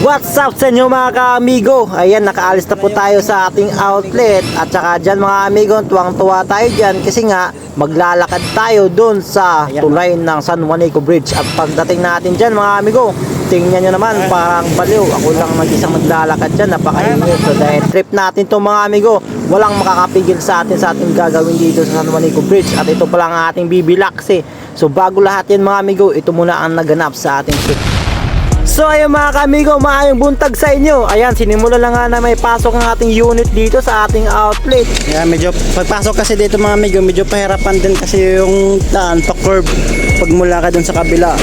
What's up sa inyo mga ka-amigo? Ayan, nakaalis na po tayo sa ating outlet. At saka dyan mga amigo, tuwang-tuwa tayo dyan kasi nga maglalakad tayo dun sa tulay ng San Juanico Bridge. At pagdating natin dyan mga amigo, tingnan nyo naman, parang baliw. Ako lang mag-isang maglalakad dyan, napakainit. So dahil trip natin to mga amigo, walang makakapigil sa ating gagawin dito sa San Juanico Bridge. At ito pala ang ating bibilaksi. So bago lahat yan mga amigo, ito muna ang naganap sa ating trip. So ayun mga ka-amigo, maayong buntag sa inyo. Ayan, sinimula lang nga na may pasok ang ating unit dito sa ating outlet. Yeah, medyo pagpasok kasi dito mga amigo, medyo pahirapan din kasi yung daan pa-curve pag mula ka dun sa kabila.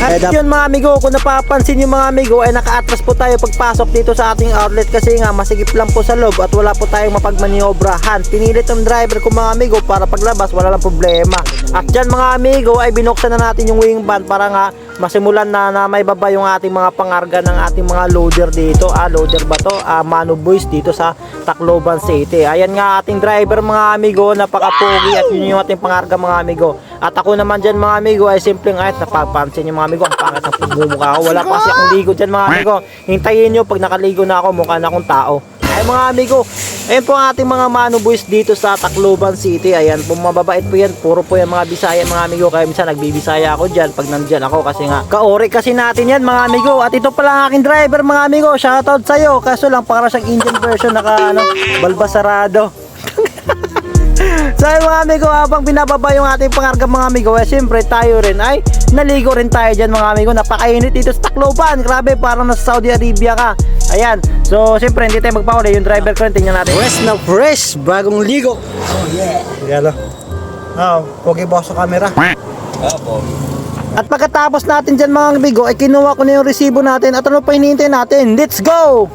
At yun mga amigo, kung napapansin nyo mga amigo, ay naka-atras po tayo pagpasok dito sa ating outlet kasi nga masigip lang po sa loob at wala po tayong mapagmaniobrahan. Pinilit ang driver ko mga amigo para paglabas wala lang problema. At dyan mga amigo ay binuksan na natin yung wing band para nga masimulan na may baba yung ating mga pangarga ng ating mga loader dito. Loader ba to? Manu Boys dito sa Tacloban City. Ayan nga ating driver mga amigo, napaka-pogi at yun yung ating pangarga mga amigo. At ako naman dyan mga amigo ay simpleng ayat, napapansin nyo mga amigo, ang pangat ng pagmumukha ko. Wala pa kasi akong ligo dyan mga amigo. Hintayin nyo, pag nakaligo na ako, mukha na akong tao. Ay mga amigo, ayun po ang ating mga Manu Boys dito sa Tacloban City. Ayan po, mababait po yan, puro po yan mga Bisaya mga amigo. Kaya minsan nagbibisaya ako dyan pag nandyan ako kasi nga kaori kasi natin yan mga amigo. At ito pala ang aking driver mga amigo, shoutout sa'yo. Kaso lang para siyang Indian version, naka balbasarado. So mga amigo, habang binababa yung ating pangarga mga amigo, siyempre tayo rin ay naligo rin tayo dyan mga amigo. Napakainit dito sa Tacloban, grabe, parang nasa Saudi Arabia ka. Ayan, so siyempre hindi tayo magpahuli. Yung driver ko rin, tingnan natin. Fresh na fresh, bagong ligo. Oh yeah. Galo. Okay boss sa camera. At pagkatapos natin dyan mga amigo, ay kinuha ko na yung resibo natin. At ano pa hinihintay natin? Let's go!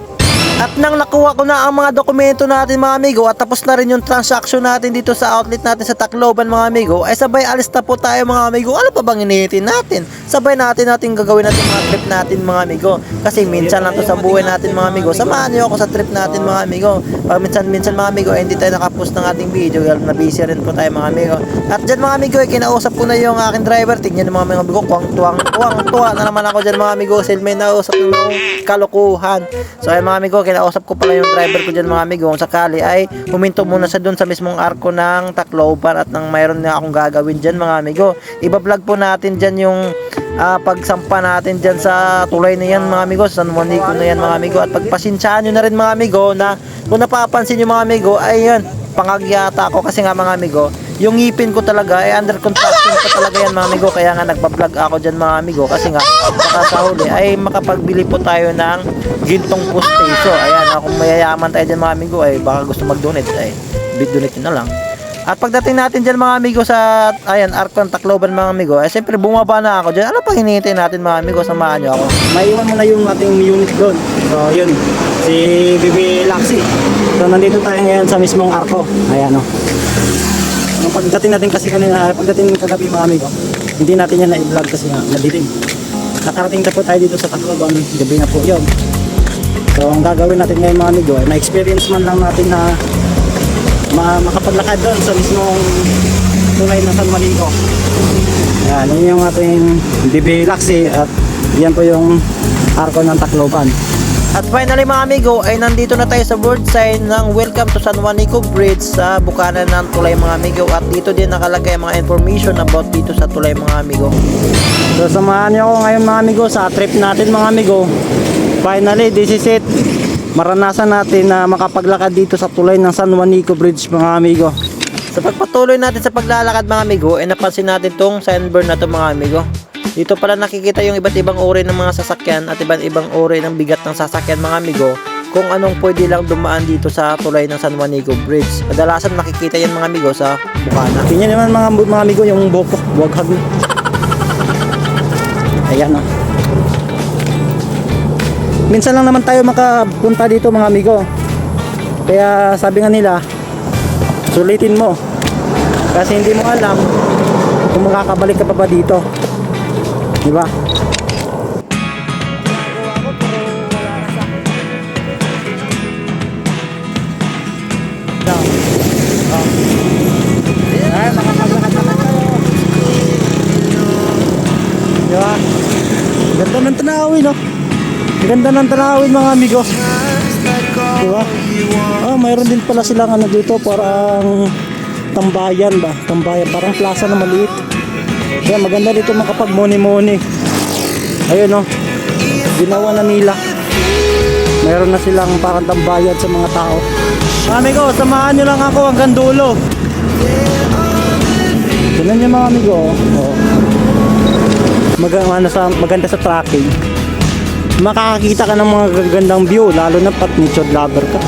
At nang nakuha ko na ang mga dokumento natin mga amigo at tapos na rin yung transaction natin dito sa outlet natin sa Tacloban mga amigo, ay sabay alis na po tayo mga amigo. Ano pa bang hinihintay natin? Sabay natin gagawin natin mga trip natin mga amigo. Kasi minsan lang to sa buhay natin mga amigo. Samahan niyo ako sa trip natin mga amigo. Pag minsan mga amigo ay hindi tayo nakapost ng ating video, na busy rin po tayo mga amigo. At dyan mga amigo ay kinausap ko na yung aking driver. Tingnan mga amigo, tuwang na naman ako dyan mga amigo. Kasi may nausap na ng kalokohan. So ay mga amigo, kinausap ko pala yung driver ko dyan mga amigo. Kung sakali ay huminto muna sa dun sa mismong arko ng Tacloban at nang mayroon na akong gagawin dyan mga amigo. Iba-vlog po natin dyan yung pagsampa natin dyan sa tulay na yan mga amigo, San Juanico na yan mga amigo. At pagpasensyaan nyo na rin mga amigo na kung napapansin nyo mga amigo ay yan, pangagyata ko kasi nga mga amigo, yung ngipin ko talaga ay under construction ko talaga yan mga amigo. Kaya nga nagpa-vlog ako dyan mga amigo kasi nga baka sa huli ay makapagbili po tayo ng gintong pusteso. Ayan, kung mayayaman tayo dyan mga amigo ay baka gusto mag-donate ay bid-donate na lang. At pagdating natin dyan mga amigo sa ayan, arko ng Tacloban mga amigo, ay siyempre bumaba na ako dyan. Ano pa hinihintay natin mga amigo? Samahan nyo ako. Maiwan mo na yung ating unit doon. So yun, si Bibi Laxi. So nandito tayo ngayon sa mismong arko. Ayan o. Nung pagdating natin kasi kanina, pagdating kagabi mga amigo, hindi natin yan na-vlog kasi nga madilim. Nakarating na po tayo dito sa Tacloban, gabi na po yun. So ang gagawin natin ngayon mga amigo, ay na-experience man lang natin na makapaglakad doon sa mismong tulay ng San Juanico. Ayan, yun yung ating Bibi Laxi at yan po yung arko ng Tacloban. At finally mga amigo, ay nandito na tayo sa board sign ng Welcome to San Juanico Bridge sa bukanan ng tulay mga amigo. At dito din nakalagay mga information about dito sa tulay mga amigo. So samahan niyo ako ngayon mga amigo sa trip natin mga amigo. Finally, this is it. Maranasan natin na makapaglakad dito sa tulay ng San Juanico Bridge mga amigo. Sa pagpatuloy natin sa paglalakad mga amigo, ay napansin natin tong signboard na to mga amigo. Dito pala nakikita yung iba't ibang uri ng mga sasakyan at iba't ibang uri ng bigat ng sasakyan mga amigo, kung anong pwede lang dumaan dito sa tulay ng San Juanico Bridge. Kadalasan makikita yan mga amigo sa bukana. Tingnan naman mga amigo yung buwaghag. Ayan o. Minsan lang naman tayo makapunta dito mga amigo. Kaya sabi nga nila, sulitin mo. Kasi hindi mo alam kung makakabalik ka pa ba dito. Diba? Ay, makakabakat naman tayo. Diba? Ganda ng tanawin, no? Ganda ng tanawin mga amigo. Diba? Mayroon din pala silang ano dito, parang tambayan ba? Tambayan, parang plaza na maliit. Kaya maganda dito makapag-moni-moni. Ayun ginawa na nila. Mayroon na silang parang tambayan sa mga tao. Mga amigo, samahan nyo lang ako hanggang dulo. Tignan nyo mga amigo. Maganda sa tracking. Makakakita ka ng mga gagandang view, lalo na pat nature lover ka.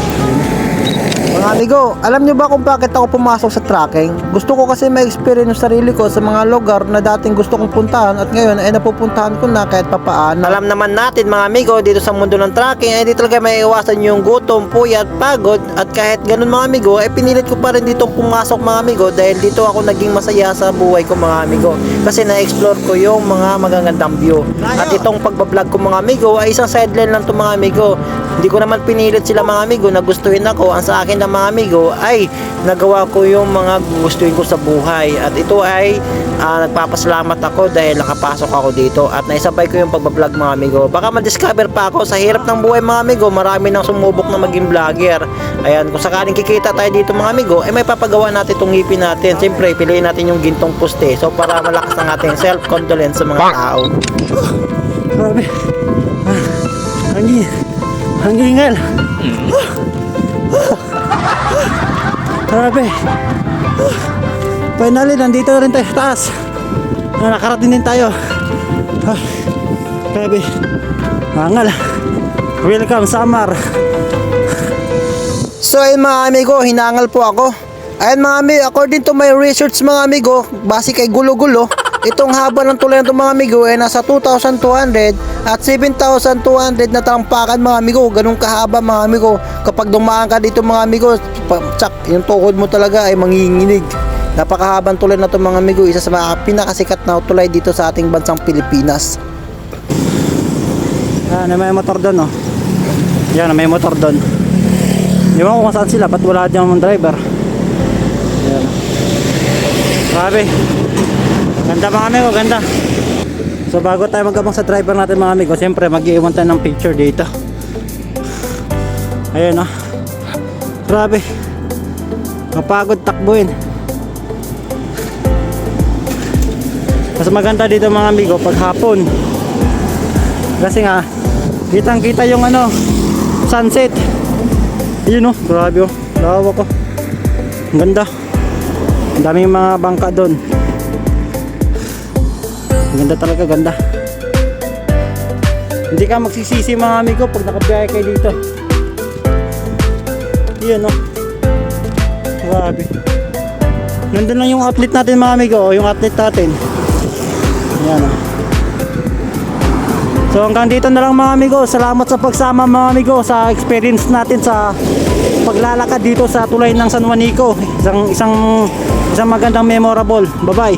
Mga amigo, alam nyo ba kung bakit ako pumasok sa trekking? Gusto ko kasi ma-experience yung sarili ko sa mga lugar na dating gusto kong puntahan at ngayon ay napupuntahan ko na kahit papaan. Alam naman natin mga amigo, dito sa mundo ng trekking ay di talaga may iwasan yung gutom, puyat, pagod at kahit ganun mga amigo ay pinilit ko pa rin dito pumasok mga amigo dahil dito ako naging masaya sa buhay ko mga amigo kasi na-explore ko yung mga magagandang view. At itong pagbablog ko mga amigo ay isang sideline lang to mga amigo. Hindi ko naman pinilit sila mga amigo na gustuhin ako. Ang sa akin ng mga amigo ay nagawa ko yung mga gustuhin ko sa buhay. At ito ay nagpapasalamat ako dahil nakapasok ako dito at naisabay ko yung pagbablog mga amigo. Baka ma-discover pa ako sa hirap ng buhay mga amigo. Marami nang sumubok na maging vlogger. Ayan, kung sakaling kikita tayo dito mga amigo, ay may papagawa natin itong ngipin natin. Siyempre, piliin natin yung gintong puste. So para malakas ang ating self-condolence sa mga tao. Grabe. Ang ingal. Grabe. Finally, nandito na rin tayo sa taas. Nakarating din tayo. Grabe. Angal. Welcome, Samar. So ayun mga amigo, hinangal po ako. Ayun mga amigo, according to my research mga amigo, base kay gulo-gulo, itong haba ng tulay ng mga amigo ay nasa 2,200 at 7,200 na tampakan mga amigo. Ganun kahaba mga amigo. Kapag dumaan ka dito mga amigo, tsak, yung tuhod mo talaga ay manginginig. Napakahabang tulay na ito mga amigo. Isa sa mga pinakasikat na tulay dito sa ating bansang Pilipinas. May motor doon Yan, may motor doon. Di ba kung saan sila, ba't wala dyan ang driver? Yan. Grabe. Ganda mga amigo, ganda. So bago tayo magabang sa driver natin mga amigo, siyempre mag-iwan tayo ng picture dito. Ayun Grabe. Mapagod takbuhin. Mas maganda dito mga amigo pag hapon. Kasi nga kitang kita yung sunset. Yun grabe lawa ko. Ang ganda. Ang daming mga bangka doon. Ganda talaga, ganda. Hindi ka magsisisi mga amigo pag nakabiyahe kayo dito. Yan Grabe. Nandun lang yung outlet natin mga amigo, yung outlet natin. Yan So hanggang dito na lang mga amigo. Salamat sa pagsama mga amigo sa experience natin sa paglalakad dito sa tulay ng San Juanico. Isang magandang memorable. Bye bye.